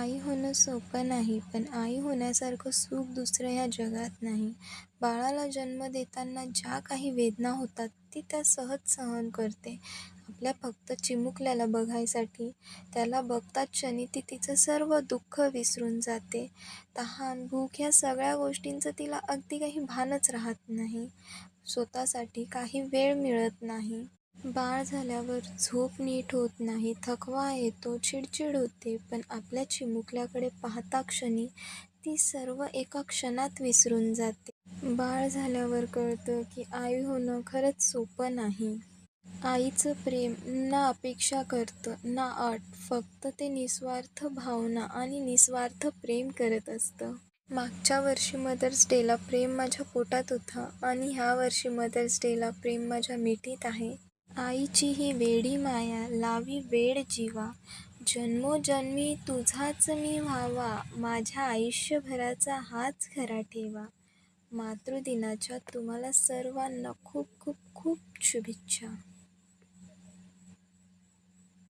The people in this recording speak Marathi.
आई होणं सोपं नाही, पण आई होण्यासारखं सुख दुसरं ह्या जगात नाही. बाळाला जन्म देताना ज्या काही वेदना होतात, ती त्या सहज सहन करते. आपल्या फक्त चिमुकल्याला बघायसाठी, त्याला बघताच क्षणी ती तिचं सर्व दुःख विसरून जाते. तहान, भूक ह्या सगळ्या गोष्टींचं तिला अगदी काही भानच राहत नाही. स्वतःसाठी काही वेळ मिळत नाही. बाळ झाल्यावर झोप नीट होत नाही, थकवा येतो, चिडचिड होते, पण आपल्या चिमुकल्याकडे पाहता क्षणी ती सर्व एका क्षणात विसरून जाते. बाळ झाल्यावर कळतं की आई होणं खरंच सोपं नाही. आईचं प्रेम ना अपेक्षा करतं ना अट, फक्त ते निस्वार्थ भावना आणि निस्वार्थ प्रेम करत असतं. मागच्या वर्षी मदर्स डेला प्रेम माझ्या पोटात होता आणि ह्या वर्षी मदर्स डेला प्रेम माझ्या मिठीत आहे. आईची ही वेडी माया लावी वेड जीवा, जन्मोजन्मी तुझाच मी व्हावा, माझ्या आयुष्यभराचा हाच खरा ठेवा. मातृदिनाच्या तुम्हाला सर्वांना खूप खूप खूप शुभेच्छा.